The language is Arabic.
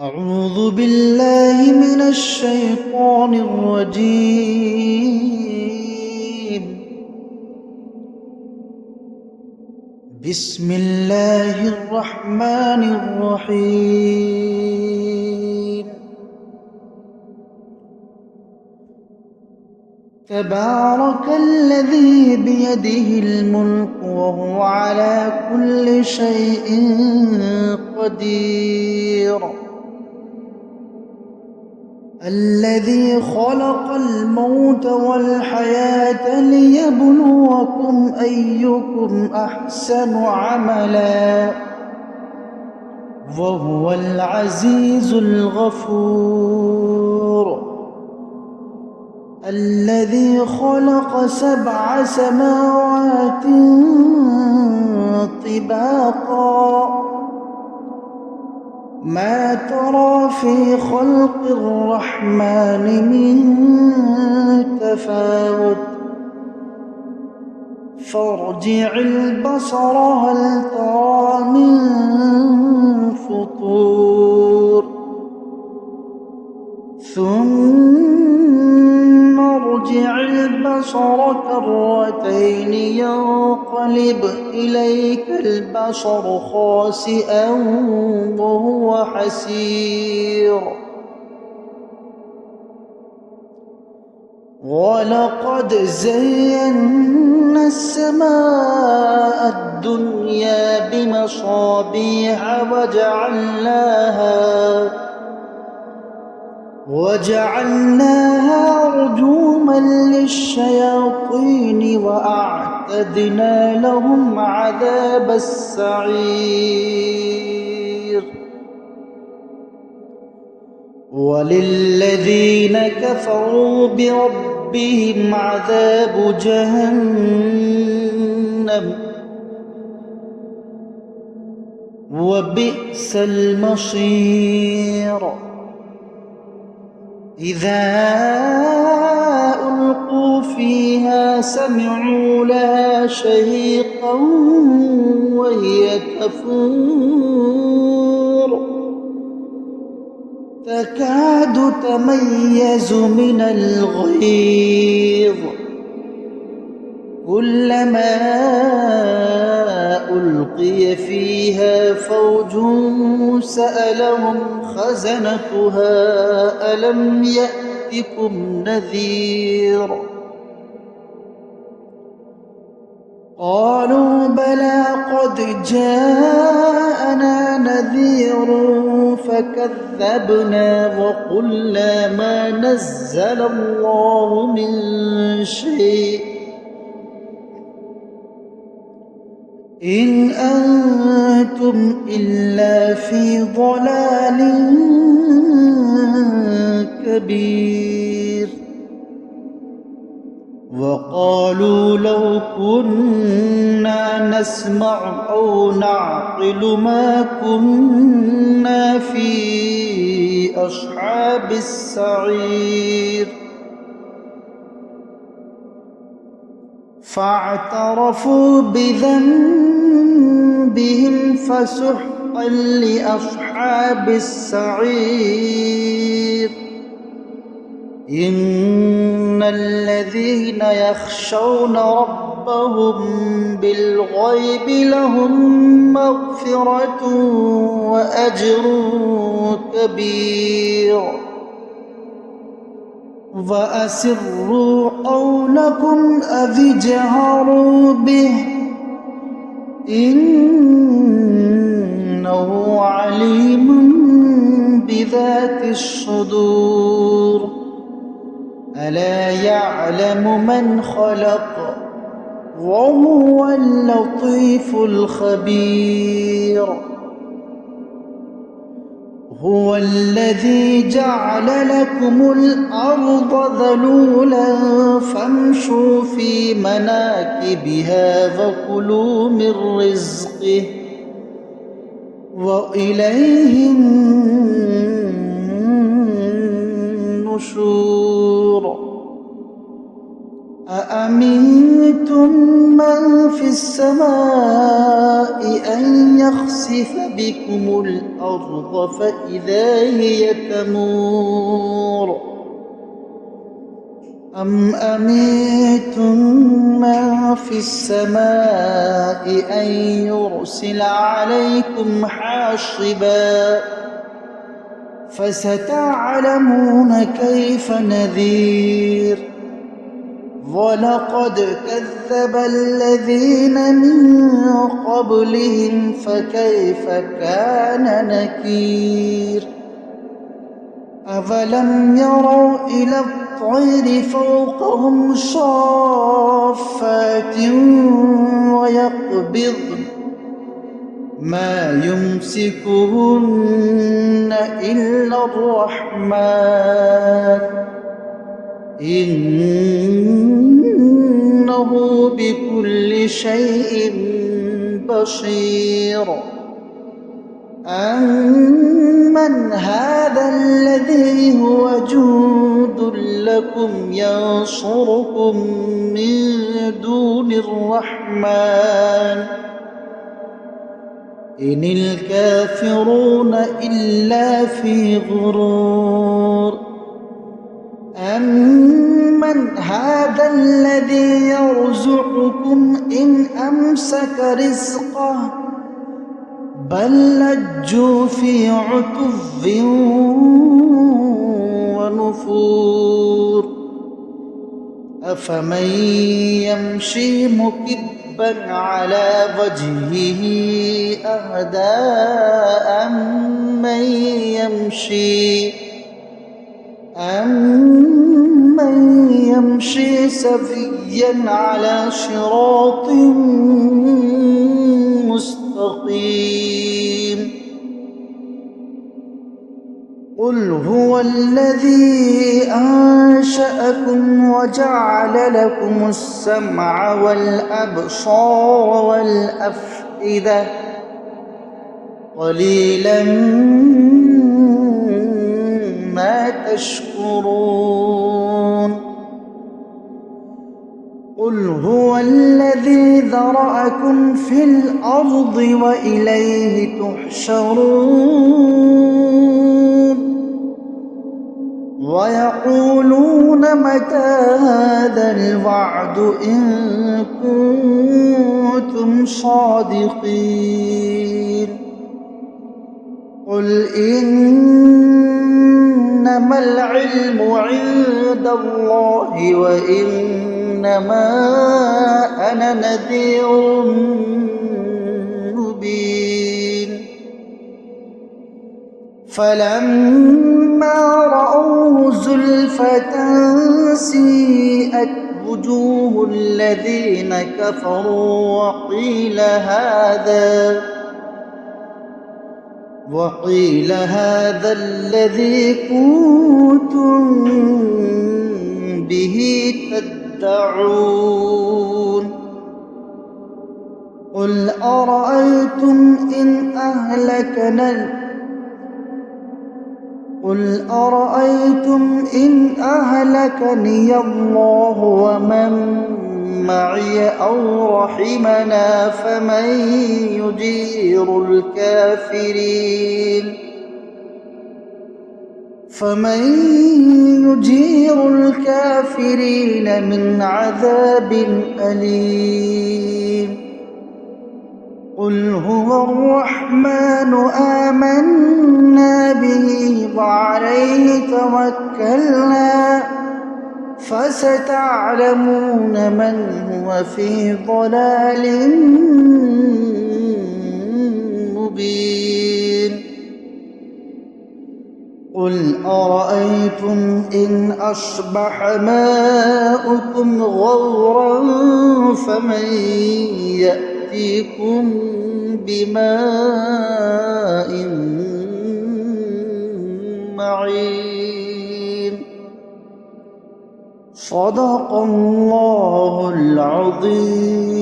أعوذ بالله من الشيطان الرجيم. بسم الله الرحمن الرحيم. تبارك الذي بيده الملك وهو على كل شيء قدير. الذي خلق الموت والحياة ليبلوكم أيكم أحسن عملا وهو العزيز الغفور. الذي خلق 7 سماوات طباقا ما ترى في خلق الرحمن من تفاوت فارجع البصر هل ترى من فطور ثم ارجع البصر كرتين ينقلب إليك البصر خاسئا وهو حسير. ولقد زينا السماء الدنيا بمصابيح وجعلناها رجوما للشياطين وأعتدنا لهم عذاب السعير. وللذين كفروا بربهم عذاب جهنم وبئس المصير. إذا ألقوا فيها سمعوا لها شهيقا وهي تفور تكاد تميز من الغيظ كلما ألقي فيها فوج سألهم خزنتها ألم يأتكم نذير قالوا بلى قد جاءنا نذير فكذبنا وقلنا ما نزل الله من شيء إن أنتم إلا في ضلال كبير. وقالوا لو كنا نسمع أو نعقل ما كنا في أصحاب السعير. فاعترفوا بذنبهم فسحقا لأصحاب السعير. إن الذين يخشون ربهم بالغيب لهم مغفرة وأجر كبير. وأسروا قولكم أو اجهروا به إنه عليم بذات الصدور. ألا يعلم من خلق وهو اللطيف الخبير. هو الذي جعل لكم الأرض ذلولا فامشوا في مناكبها وكلوا من رزقه وإليه النشور. أأمنتم من في السماء أن يخسف بكم الأرض فإذا هي تمور أم أمنتم من في السماء أن يرسل عليكم حاصبا فستعلمون كيف نذير ولقد كذب الذين من قبلهم فكيف كان نكير أفلم يروا إلى الطير فوقهم صافات ويقبضن ما يمسكهن إلا الرحمن إنه بكل شيء بصير أمن هذا الذي هو جند لكم ينصركم من دون الرحمن إن الكافرون إلا في غرور أمن هذا الذي يرزقكم إن أمسك رزقه بل لجوا في عتو ونفور أفمن يمشي مكبا على وجهه أهدى أمن يمشي سويا على صراط مستقيم قل هو الذي أنشأكم وجعل لكم السمع والأبصار والأفئدة قليلا ما تشكرون قل هو الذي ذرأكم في الأرض وإليه تحشرون ويقولون متى هذا الوعد إن كنتم صادقين قل إنما العلم عند الله وإنما أنا نذير مبين فلما رأوه زلفة سيئت وجوه الذين كفروا وقيل هذا الذي كنتم به تدعون قل أرأيتم إن أهلكني الله ومن معي أو رحمنا فمن يجير الكافرين من عذاب أليم قل هو الرحمن آمنا به وعليه توكلنا فستعلمون من هو في ضلال مبين قل أرأيتم إن أصبح ماؤكم غورا فمن يأتيكم بماء معين صدق الله العظيم.